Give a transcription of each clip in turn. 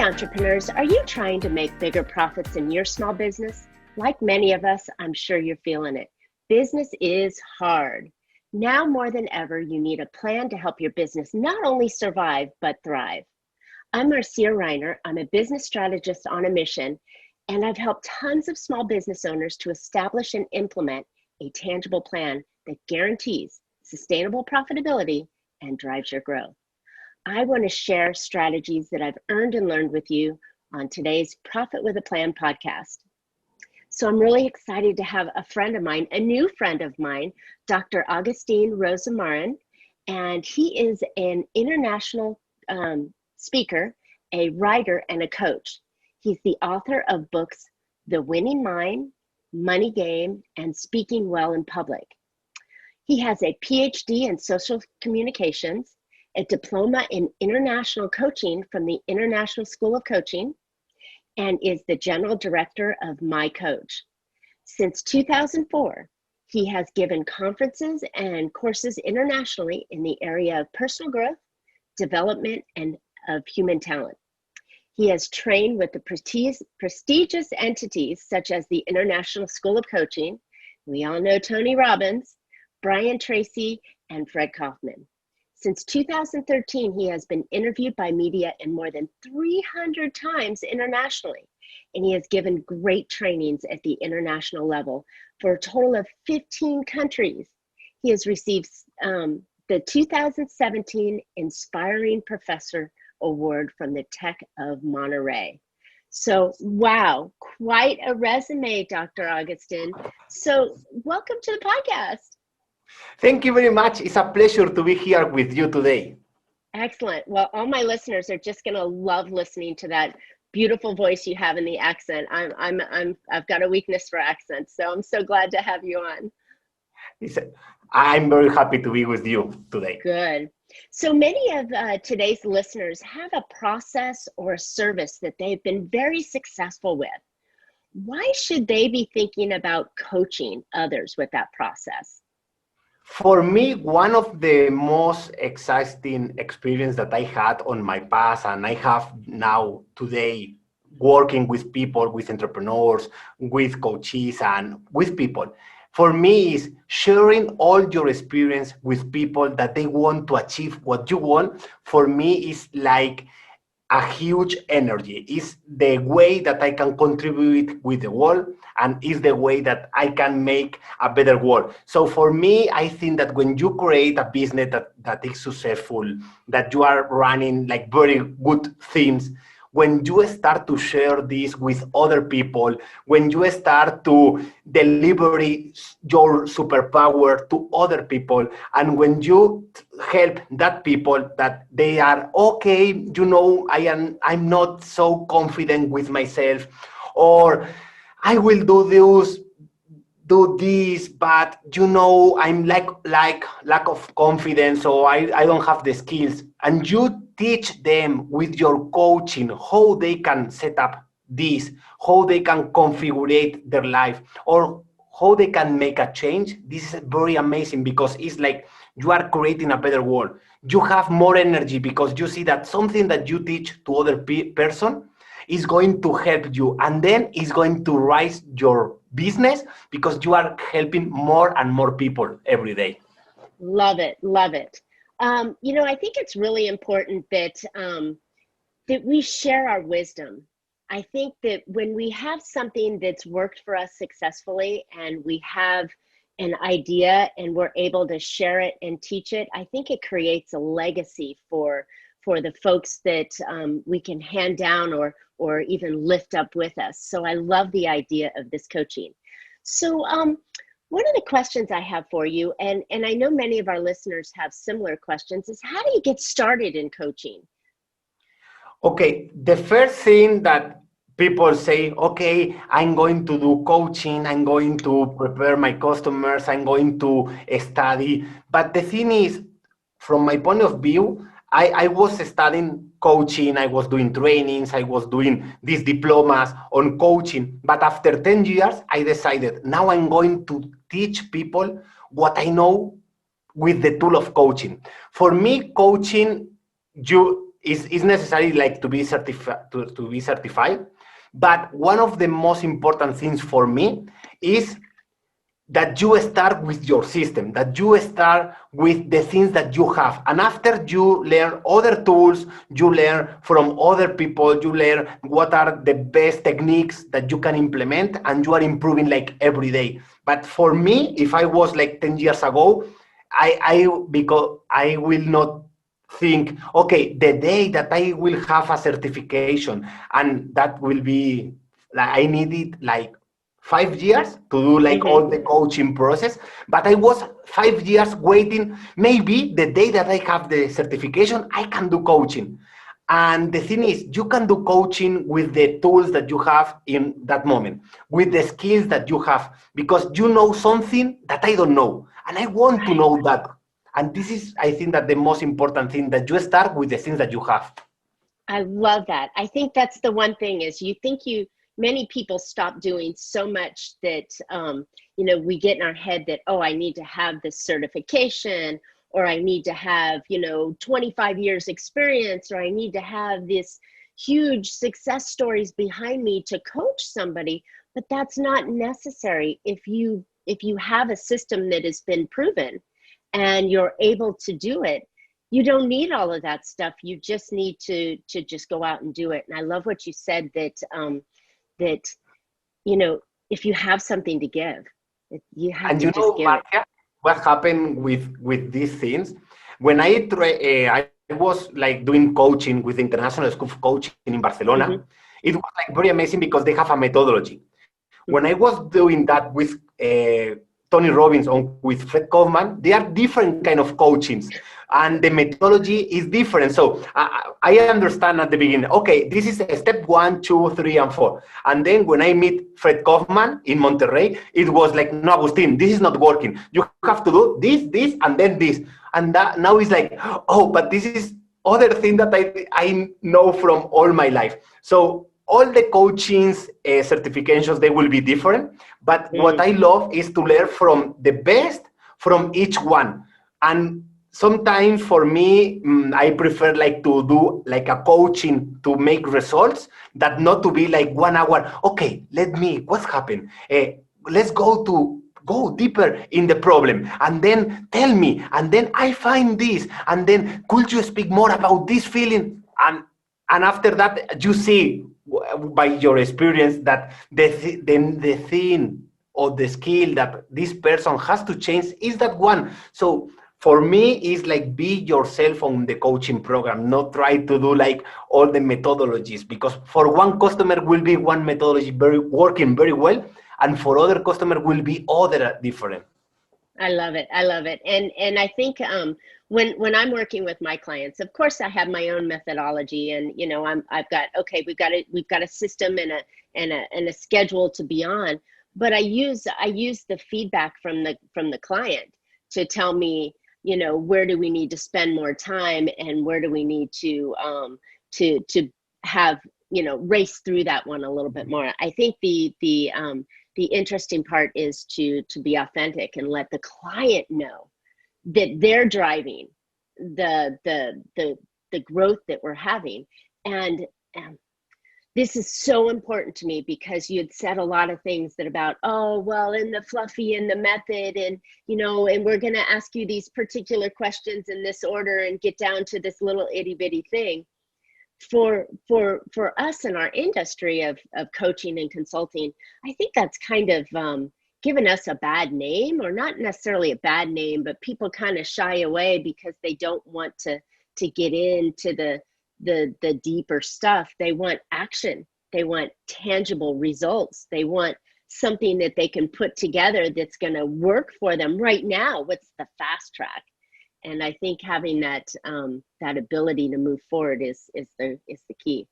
entrepreneurs, are you trying to make bigger profits in your small business? Like many of us, I'm sure you're feeling it. Business is hard. Now more than ever, you need a plan to help your business not only survive, but thrive. I'm Marcia. I'm a business strategist on a mission, and I've helped tons of small business owners to establish and implement a tangible plan that guarantees sustainable profitability and drives your growth. I want to share strategies that I've earned and learned with you on today's Profit with a Plan podcast. So I'm really excited to have a friend of mine, a new friend of mine, Dr. Agustin Rosa Marin, and he is an international speaker, a writer, and a coach. He's the author of books, The Winning Mind, Money Game, and Speaking Well in Public. He has a PhD in social communications, a diploma in international coaching from the International School of Coaching, and is the general director of My Coach. Since 2004, he has given conferences and courses internationally in the area of personal growth, development, and of human talent. He has trained with the prestigious entities such as the International School of Coaching. We all know Tony Robbins, Brian Tracy, and Fred Kaufman. Since 2013, he has been interviewed by media in more than 300 times internationally, and he has given great trainings at the international level for a total of 15 countries. He has received the 2017 Inspiring Professor Award from the Tech of Monterey. So, wow, quite a resume, Dr. Agustin. So, welcome to the podcast. Thank you very much. It's a pleasure to be here with you today. Excellent. Well, all my listeners are just going to love listening to that beautiful voice you have in the accent. I've got a weakness for accents, so I'm so glad to have you on. I'm very happy to be with you today. Good. So many of today's listeners have a process or a service that they've been very successful with. Why should they be thinking about coaching others with that process? For me, one of the most exciting experience that I had on my past and I have now today working with people, with entrepreneurs, with coaches and with people, for me is sharing all your experience with people that they want to achieve what you want. For me is like a huge energy. It's the way that I can contribute with the world and is the way that I can make a better world. So for me, I think that when you create a business that is successful, that you are running like very good things, when you start to share this with other people, when you start to deliver your superpower to other people, and when you help that people that they are okay, you know, I'm not so confident with myself, or I will do this, but you know, I'm like lack of confidence, so I don't have the skills. And you teach them with your coaching how they can set up this, how they can configure their life, or how they can make a change. This is very amazing because it's like you are creating a better world. You have more energy because you see that something that you teach to other person is going to help you, and then it's going to rise your business because you are helping more and more people every day. Love it. Love it. You know, I think it's really important that that we share our wisdom. I think that when we have something that's worked for us successfully and we have an idea and we're able to share it and teach it, I think it creates a legacy for the folks that we can hand down or even lift up with us. So I love the idea of this coaching. So one of the questions I have for you, and I know many of our listeners have similar questions, is how do you get started in coaching? Okay, the first thing that people say, okay, I'm going to do coaching, I'm going to prepare my customers, I'm going to study. But the thing is, from my point of view, I was studying coaching, I was doing trainings, I was doing these diplomas on coaching. But after 10 years, I decided now I'm going to teach people what I know with the tool of coaching. For me, coaching, is necessary like to be certified. But one of the most important things for me is that you start with your system, that you start with the things that you have. And after you learn other tools, you learn from other people, you learn what are the best techniques that you can implement, and you are improving like every day. But for me, if I was like 10 years ago, because I will not think, okay, the day that I will have a certification, and that will be, like, I need it like 5 years to do like Mm-hmm. all the coaching process. But I was 5 years waiting. Maybe the day that I have the certification, I can do coaching. And the thing is, you can do coaching with the tools that you have in that moment, with the skills that you have, because you know something that I don't know. And I want to Right. know that. And this is, I think, that the most important thing, that you start with the things that you have. I love that. I think that's the one thing is many people stop doing so much that, we get in our head that, oh, I need to have this certification, or I need to have, 25 years experience, or I need to have this huge success stories behind me to coach somebody. But that's not necessary. If you have a system that has been proven and you're able to do it, you don't need all of that stuff. You just need to just go out and do it. And I love what you said that if you have something to give, you have And to you just know, give it. Marcia, what happened with these things? When I was like doing coaching with the International School of Coaching in Barcelona, Mm-hmm, it was like very amazing because they have a methodology. When I mm-hmm. was doing that with Tony Robbins or with Fred Kaufman, they are different kind of coachings, and the methodology is different. So I understand at the beginning, okay, this is a step 1, 2, 3, and 4. And then when I meet Fred Kaufman in Monterrey, it was like, no, Agustin, this is not working. You have to do this, and then this. And that now it's like, oh, but this is other thing that I know from all my life. So all the coachings certifications, they will be different, but what Mm. I love is to learn from the best from each one. And sometimes for me, I prefer like to do like a coaching to make results, that not to be like 1 hour. Okay, what's happened, let's go deeper in the problem, and then tell me, and then I find this, and then could you speak more about this feeling? And after that, you see by your experience that the thing or the skill that this person has to change is that one. So for me, it's like be yourself on the coaching program, not try to do like all the methodologies, because for one customer will be one methodology working very well, and for other customer will be other different. I love it. I love it. And I think when I'm working with my clients, of course I have my own methodology, and I've got, okay, we've got a system and a schedule to be on, but I use the feedback from the client to tell me, where do we need to spend more time, and where do we need to have, race through that one a little bit more. I think the interesting part is to be authentic and let the client know that they're driving the growth that we're having. And this is so important to me, because you had said a lot of things that about, oh, well, in the fluffy and the method, and and we're going to ask you these particular questions in this order and get down to this little itty bitty thing. For us in our industry of coaching and consulting, I think that's kind of given us a bad name, or not necessarily a bad name, but people kind of shy away because they don't want to get into the deeper stuff. They want action. They want tangible results. They want something that they can put together that's going to work for them right now. What's the fast track? And I think having that ability to move forward is the key.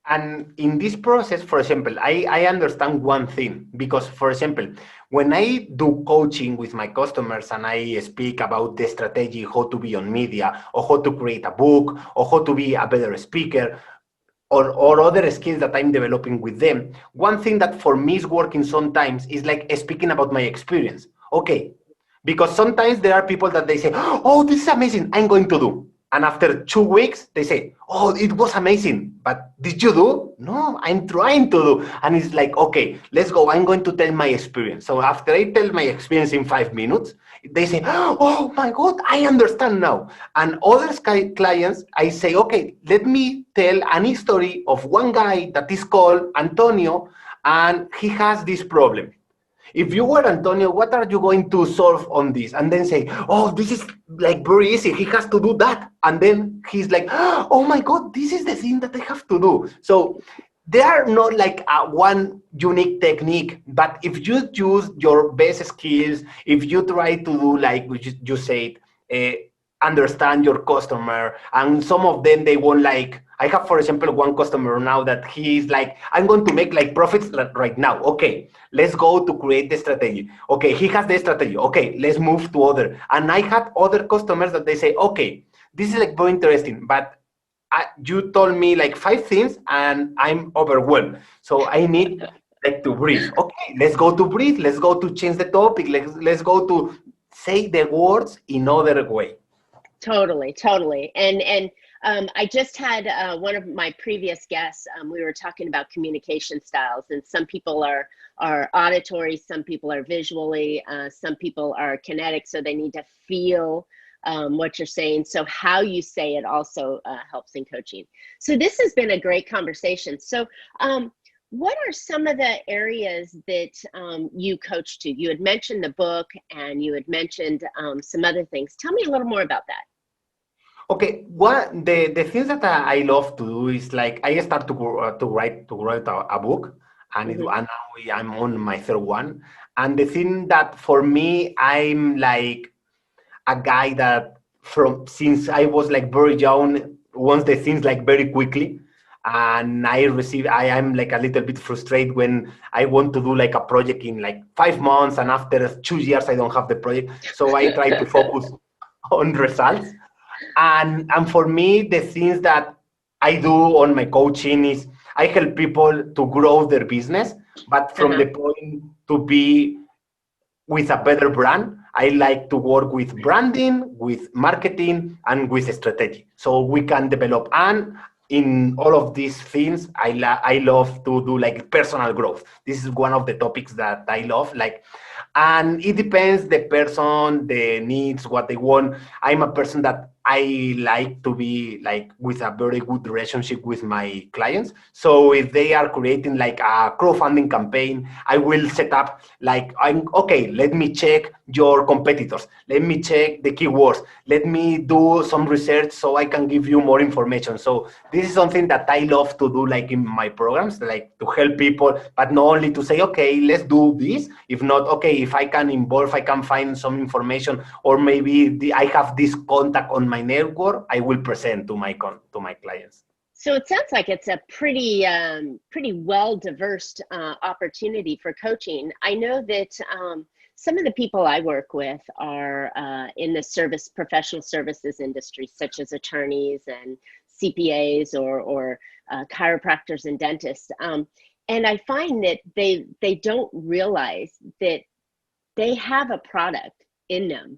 And in this process, for example, I understand one thing, because, for example, when I do coaching with my customers and I speak about the strategy, how to be on media, or how to create a book, or how to be a better speaker, or other skills that I'm developing with them, one thing that for me is working sometimes is like speaking about my experience. Okay, because sometimes there are people that they say, oh, this is amazing, I'm going to do. And after 2 weeks, they say, oh, it was amazing. But did you do? No, I'm trying to do. And it's like, okay, let's go. I'm going to tell my experience. So after I tell my experience in 5 minutes, they say, oh my God, I understand now. And other clients, I say, okay, let me tell an history of one guy that is called Antonio, and he has this problem. If you were Antonio, what are you going to solve on this? And then say, oh, this is like very easy. He has to do that. And then he's like, oh my God, this is the thing that I have to do. So they are not like one unique technique, but if you use your best skills, if you try to do like you said, uh, understand your customer, and some of them they won't like. I have, for example, one customer now that he's like, I'm going to make like profits right now. Okay, let's go to create the strategy. Okay, he has the strategy. Okay, let's move to other. And I have other customers that they say, okay, this is like very interesting, but you told me like 5 things and I'm overwhelmed. So I need like to breathe. Okay, let's go to breathe. Let's go to change the topic. Let's go to say the words in other way. Totally, totally. And I just had one of my previous guests. We were talking about communication styles, and some people are auditory, some people are visually, some people are kinetic, so they need to feel what you're saying. So how you say it also helps in coaching. So this has been a great conversation. So what are some of the areas that you coach to? You had mentioned the book and you had mentioned some other things. Tell me a little more about that. Okay, what the things that I love to do is like I start to write a book, Mm-hmm. and now I'm on my third one. And the thing that for me, I'm like a guy that from since I was like very young wants the things like very quickly. And I am like a little bit frustrated when I want to do like a project in like 5 months, and after 2 years I don't have the project. So I try to focus on results. And for me, the things that I do on my coaching is I help people to grow their business, but from Uh-huh. the point to be with a better brand. I like to work with branding, with marketing, and with strategy. So we can develop. And in all of these things, I love to do like personal growth. This is one of the topics that I love. Like, and it depends the person, the needs, what they want. I'm a person that I like to be like with a very good relationship with my clients. So if they are creating like a crowdfunding campaign, I will set up like, I'm okay, let me check your competitors. Let me check the keywords. Let me do some research so I can give you more information. So this is something that I love to do like in my programs, like to help people, but not only to say, okay, let's do this. If not, okay, if I can involve, I can find some information, or maybe I have this contact on my network, I will present to my clients. So it sounds like it's a pretty well diverse opportunity for coaching. I know that some of the people I work with are in the professional services industry, such as attorneys and CPAs or chiropractors and dentists. And I find that they don't realize that they have a product in them.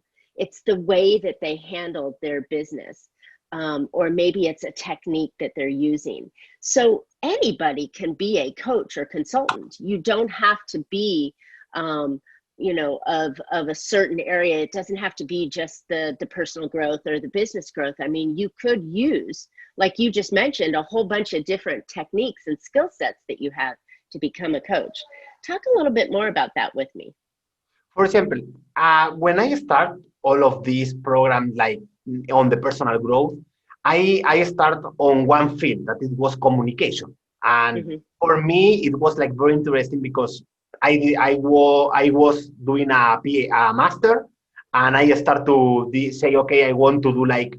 It's the way that they handle their business, or maybe it's a technique that they're using. So anybody can be a coach or consultant. You don't have to be, of a certain area. It doesn't have to be just the personal growth or the business growth. I mean, you could use, like you just mentioned, a whole bunch of different techniques and skill sets that you have to become a coach. Talk a little bit more about that with me. For example, when I start all of these programs, like on the personal growth, I start on one field that it was communication. And Mm-hmm. for me, it was like very interesting because I was doing a master, and I start to say, okay, I want to do like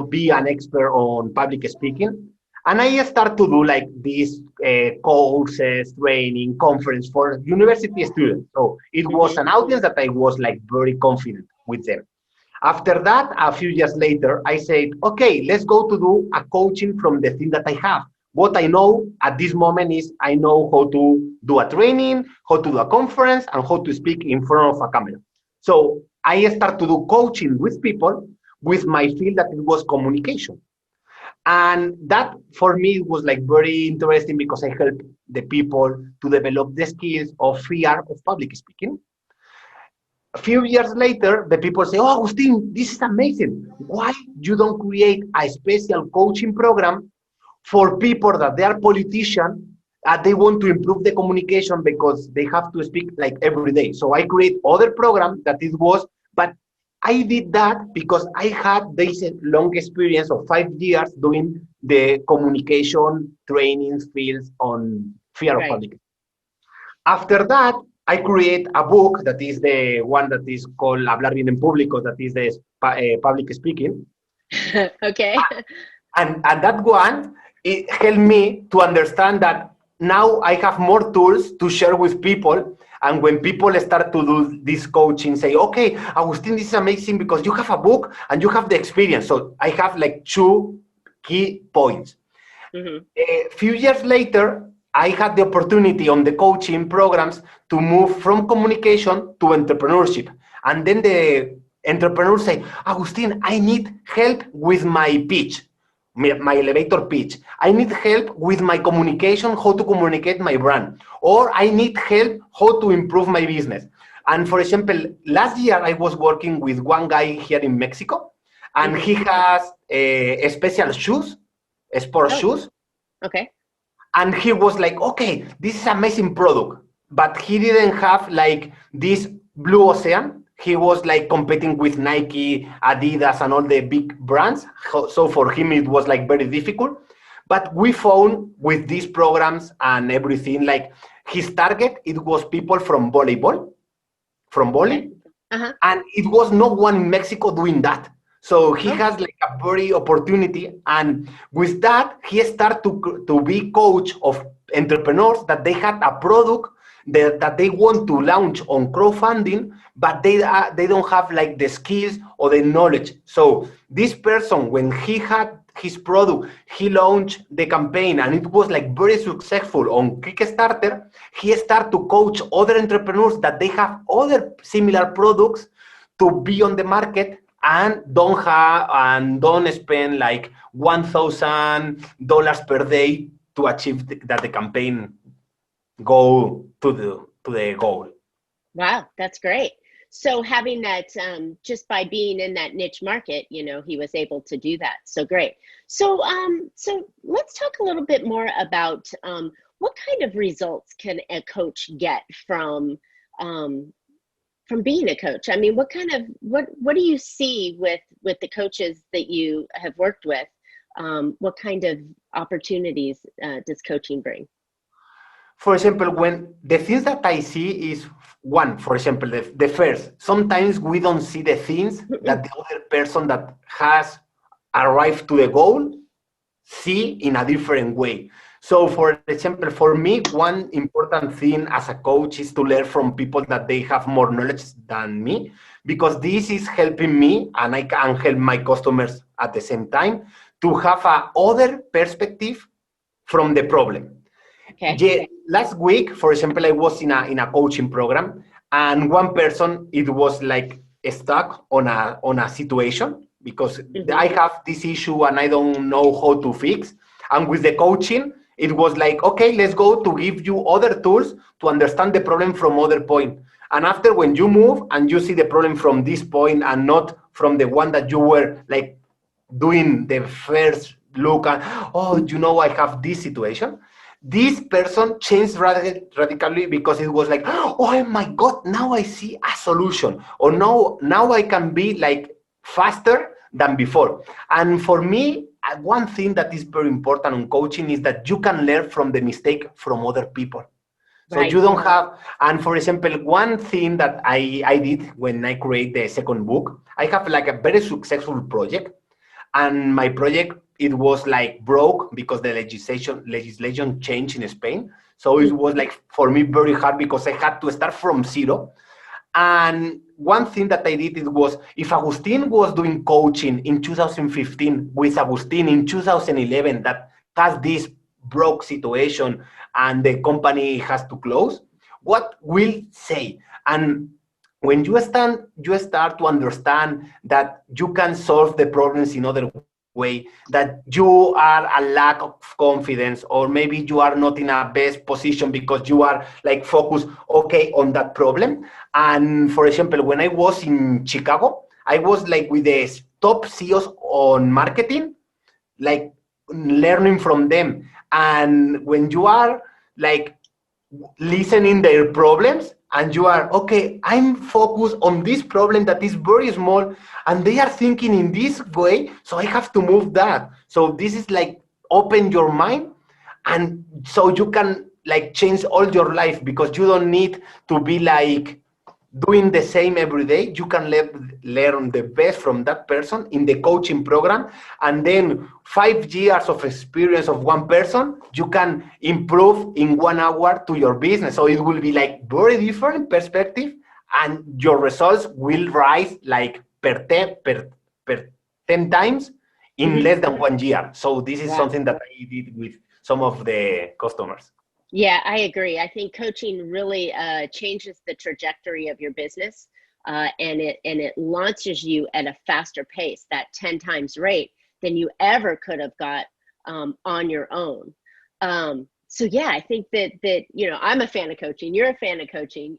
be an expert on public speaking. And I start to do like these courses, training, conference for university students. So it was Mm-hmm. an audience that I was like very confident with them. After that, a few years later, I said, okay, let's go to do a coaching from the thing that I have. What I know at this moment is I know how to do a training, how to do a conference, and how to speak in front of a camera. So I start to do coaching with people with my field that it was communication. And that for me was like very interesting because I help the people to develop the skills of fear of public speaking. A few years later, the people say, "Oh, Agustin, this is amazing. Why you don't create a special coaching program for people that they are politicians and they want to improve the communication because they have to speak like every day?" So I create other program that it was, but I did that because I had this long experience of 5 years doing the communication training fields on fear of Right. public. After that, I create a book that is the one that is called Hablar bien en público, that is the public speaking. Okay. And that one, it helped me to understand that now I have more tools to share with people. And when people start to do this coaching, say, "Okay, Agustin, this is amazing because you have a book and you have the experience." So I have like two key points. Hmm. A few years later, I had the opportunity on the coaching programs to move from communication to entrepreneurship. And then the entrepreneurs say, "Agustin, I need help with my pitch, my elevator pitch. I need help with my communication, how to communicate my brand. Or I need help how to improve my business." And for example, last year I was working with one guy here in Mexico, and Hmm. he has special shoes, sports Oh, shoes, okay. and he was like, "Okay, this is amazing product," but he didn't have like this blue ocean. He was like competing with Nike, Adidas, and all the big brands. So for him it was like very difficult, but we found with these programs and everything, like his target, it was people from volleyball, from Okay. volley, Uh-huh. and it was no one in Mexico doing that. So he Oh, has like a very opportunity, and with that he started to be coach of entrepreneurs that they had a product that they want to launch on crowdfunding, but they don't have like the skills or the knowledge. So this person, when he had his product, he launched the campaign and it was like very successful on Kickstarter. He started to coach other entrepreneurs that they have other similar products to be on the market and don't spend like $1,000 per day to achieve that the campaign go to the goal. wow, that's great. So having that, just by being in that niche market, he was able to do that. So great. So let's talk a little bit more about what kind of results can a coach get um, from being a coach. I mean, what do you see with the coaches that you have worked with? What kind of opportunities does coaching bring? For example, when the things that I see is one, for example, the first, sometimes we don't see the things that the other person that has arrived to the goal see in a different way. So, for example, for me, one important thing as a coach is to learn from people that they have more knowledge than me, because this is helping me and I can help my customers at the same time to have a other perspective from the problem. Okay. Yeah, last week, for example, I was in a coaching program, and one person it was like stuck on a situation because Hmm. I have this issue and I don't know how to fix. And with the coaching, it was like, okay, let's go to give you other tools to understand the problem from other point. And after when you move and you see the problem from this point and not from the one that you were like doing the first look and, "Oh, I have this situation," this person changed radically because it was like, "Oh my God, now I see a solution," or now I can be like faster than before. And for me, one thing that is very important on coaching is that you can learn from the mistake from other people. So you Right. don't have, and for example, one thing that I did when I create the second book, I have like a very successful project, and my project it was like broke because the legislation changed in Spain. So it was like for me very hard because I had to start from zero. And one thing that I did it was, if Agustin was doing coaching in 2015 with Agustin in 2011 that has this broke situation and the company has to close, what will say? And when you start to understand that you can solve the problems in other way, that you are a lack of confidence, or maybe you are not in a best position because you are like focused, okay, on that problem. And for example, when I was in Chicago, I was like with the top CEOs on marketing, like learning from them. And when you are like listening their problems, and you are okay, I'm focused on this problem that is very small, and they are thinking in this way, so I have to move that. So this is like open your mind, and so you can like change all your life, because you don't need to be like doing the same every day. You can learn the best from that person in the coaching program, and then 5 years of experience of one person, you can improve in 1 hour to your business. So it will be like very different perspective, and your results will rise like per 10 times in less than 1 year. So this is Wow. something that I did with some of the customers. Yeah, I agree. I think coaching really changes the trajectory of your business, and it launches you at a faster pace, that 10 times rate than you ever could have got on your own. So yeah, I think that I'm a fan of coaching. You're a fan of coaching.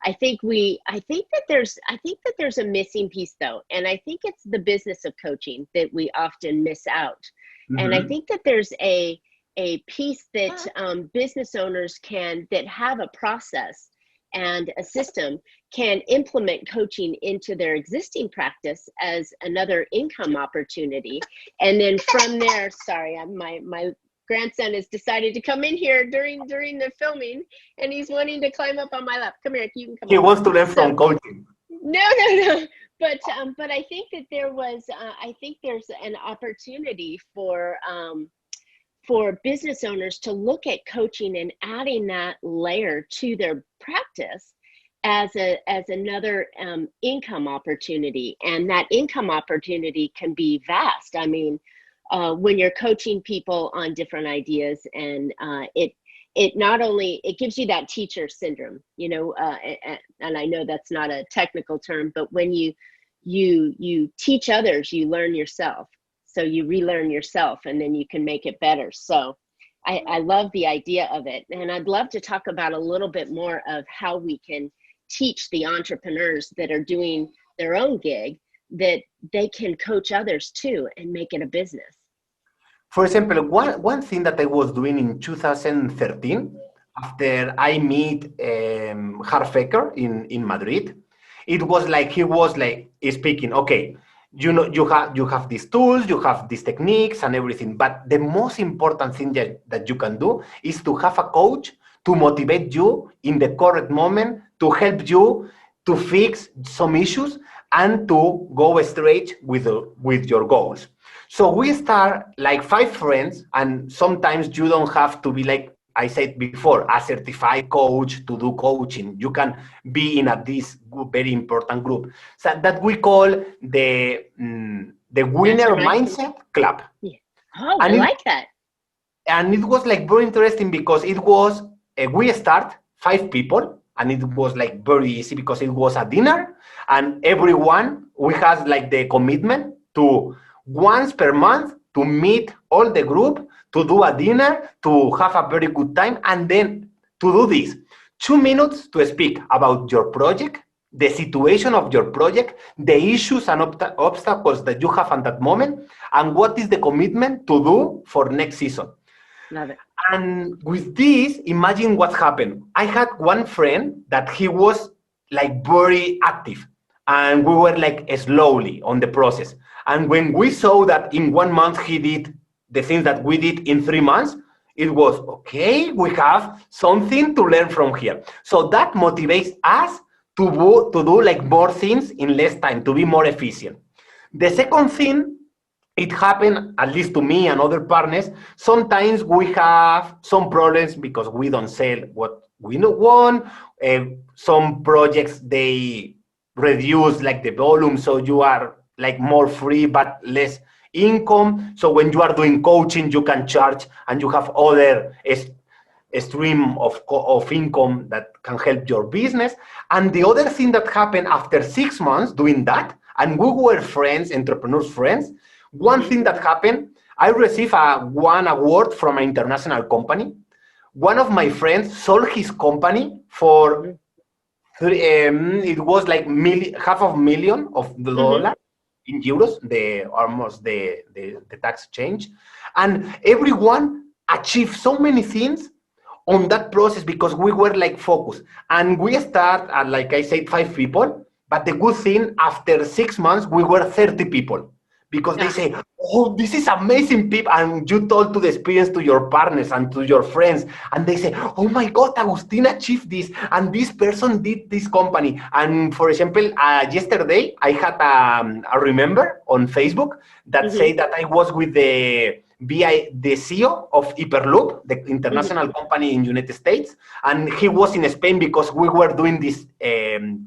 I think that there's a missing piece though, and I think it's the business of coaching that we often miss out. And I Mm-hmm. think that there's a piece that business owners that have a process and a system can implement coaching into their existing practice as another income opportunity. And then from there, sorry, my grandson has decided to come in here during the filming, and he's wanting to climb up on my lap. Come here, you can come He up. wants to learn So from coaching. no. But I think that I think there's an opportunity for business owners to look at coaching and adding that layer to their practice as another income opportunity. And that income opportunity can be vast. I mean, when you're coaching people on different ideas, and it not only it gives you that teacher syndrome, and I know that's not a technical term, but when you teach others, you learn yourself. So you relearn yourself, and then you can make it better. So I love the idea of it. And I'd love to talk about a little bit more of how we can teach the entrepreneurs that are doing their own gig that they can coach others too and make it a business. For example, one thing that I was doing in 2013, after I meet Harfaker in Madrid, it was like he was like speaking, okay, you have these tools, you have these techniques and everything, but the most important thing that you can do is to have a coach to motivate you in the correct moment, to help you to fix some issues and to go straight with your goals. So we start like 5 friends, and sometimes you don't have to be like I said before, a certified coach to do coaching. You can be in this very important group. So that we call the Winner Mastermind. Mindset Club. Yeah. Oh, I And like that. it was like very interesting because it was we start 5 people, and it was like very easy because it was a dinner, and everyone we has like the commitment to once per month to meet all the group, to do a dinner, to have a very good time, and then to do this 2 minutes to speak about your project, the situation of your project, the issues and obstacles that you have at that moment, and what is the commitment to do for next season. Love it. And with this, imagine what happened. I had one friend that he was like very active, and we were like slowly on the process. And when we saw that in 1 month he did the things that we did in 3 months, it was okay, we have something to learn from here. So that motivates us to do like more things in less time, to be more efficient. The second thing, it happened, at least to me and other partners, sometimes we have some problems because we don't sell what we want. Some projects, they reduce like the volume, so you are like more free but less income. So when you are doing coaching, you can charge, and you have other stream of income that can help your business. And the other thing that happened after 6 months doing that, and we were friends, entrepreneurs friends, one thing that happened, I received one award from an international company. One of my friends sold his company for it was like half of million of the dollar in euros, the tax change. And everyone achieved so many things on that process because we were like focused. And we start at, like I said, 5 people. But the good thing, after 6 months, we were 30 people because they say, oh, this is amazing, people. And you told to the experience to your partners and to your friends. And they say, oh my God, Agustin achieved this. And this person did this company. And for example, yesterday, I had a remember on Facebook that said that I was with the CEO of Hyperloop, the international company in United States. And he was in Spain because we were doing this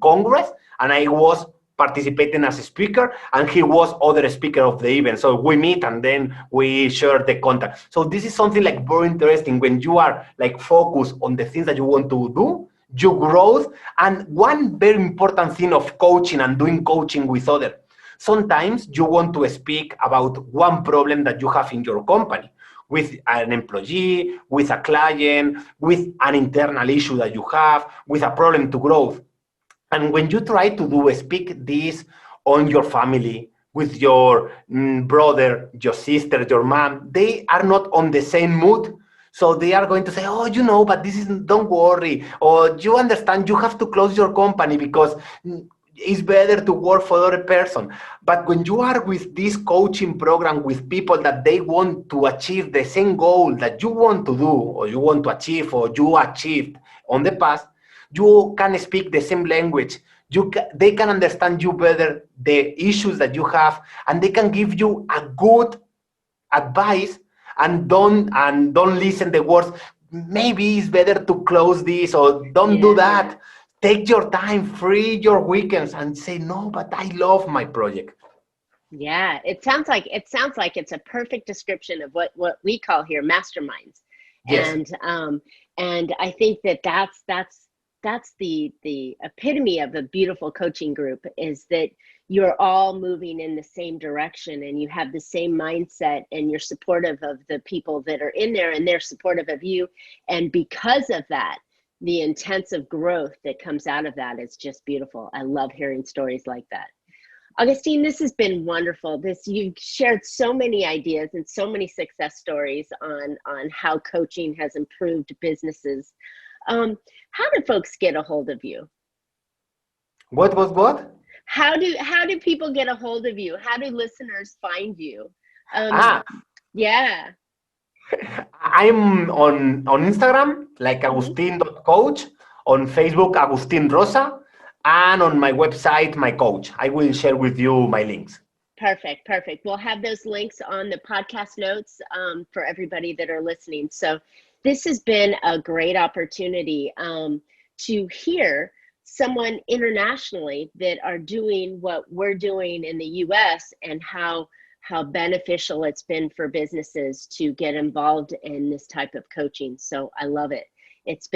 Congress. And I was participating as a speaker, and he was other speaker of the event. So we meet and then we share the contact. So this is something like very interesting when you are like focused on the things that you want to do, you grow. And one very important thing of coaching and doing coaching with others, sometimes you want to speak about one problem that you have in your company with an employee, with a client, with an internal issue that you have, with a problem to grow. And when you try to speak this on your family, with your brother, your sister, your mom, they are not on the same mood. So they are going to say, oh, but this is, don't worry. Or you understand, you have to close your company because it's better to work for other person. But when you are with this coaching program with people that they want to achieve the same goal that you want to do, or you want to achieve, or you achieved on the past, you can speak the same language. They can understand you better, the issues that you have, and they can give you a good advice. And don't listen the words, maybe it's better to close this, or don't do that. Take your time, free your weekends, and say, no, but I love my project. Yeah, it sounds like it's a perfect description of what we call here masterminds. Yes. And I think that's the epitome of a beautiful coaching group, is that you're all moving in the same direction and you have the same mindset, and you're supportive of the people that are in there, and they're supportive of you. And because of that, the intensive growth that comes out of that is just beautiful. I love hearing stories like that. Agustin, this has been wonderful. You've shared so many ideas and so many success stories on how coaching has improved businesses. How do folks get a hold of you? What? How do people get a hold of you? How do listeners find you? Yeah. I'm on Instagram, like Agustin.coach, on Facebook, Agustin Rosa, and on my website, my coach. I will share with you my links. Perfect. We'll have those links on the podcast notes for everybody that are listening. So this has been a great opportunity to hear someone internationally that are doing what we're doing in the US, and how beneficial it's been for businesses to get involved in this type of coaching. So I love it. It's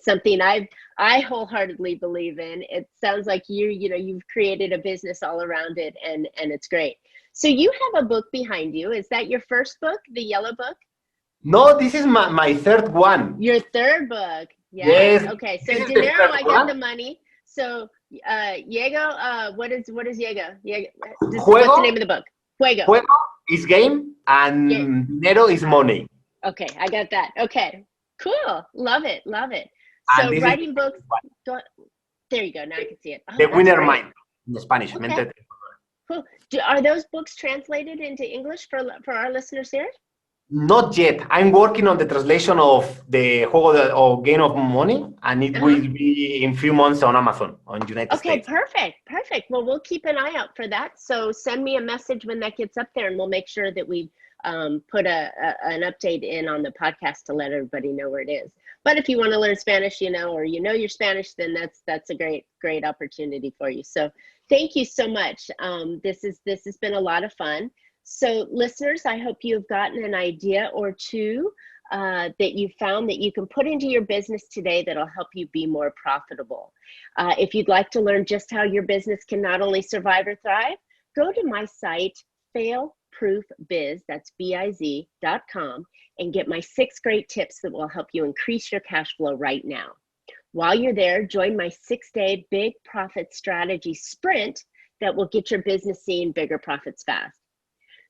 something I wholeheartedly believe in. It sounds like you've created a business all around it, and it's great. So you have a book behind you. Is that your first book, the yellow book? No, this is my third one. Your third book. Yes. Okay. So dinero, I got the money. So Diego, what is Diego? What's the name of the book? Juego is game, and dinero is money. Okay, I got that. Okay, cool. Love it. So writing books. There you go. Now I can see it. Oh, the Winner Mind in Spanish. Okay. Cool. Are those books translated into English for our listeners here? Not yet. I'm working on the translation of the Juego or Game of Money, and it will be in a few months on Amazon, on United States. Okay, perfect. Well, we'll keep an eye out for that. So send me a message when that gets up there, and we'll make sure that we put an update in on the podcast to let everybody know where it is. But if you want to learn Spanish, or you're Spanish, then that's a great opportunity for you. So thank you so much. This has been a lot of fun. So listeners, I hope you've gotten an idea or two that you found that you can put into your business today that'll help you be more profitable. If you'd like to learn just how your business can not only survive or thrive, go to my site, failproofbiz, that's biz.com, and get my 6 great tips that will help you increase your cash flow right now. While you're there, join my 6-day big profit strategy sprint that will get your business seeing bigger profits fast.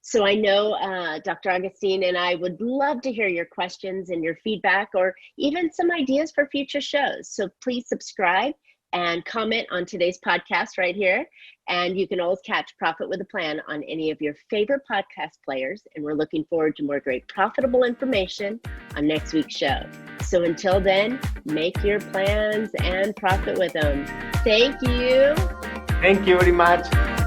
So I know Dr. Agustin and I would love to hear your questions and your feedback, or even some ideas for future shows. So please subscribe and comment on today's podcast right here. And you can always catch Profit with a Plan on any of your favorite podcast players. And we're looking forward to more great profitable information on next week's show. So until then, make your plans and profit with them. Thank you. Thank you very much.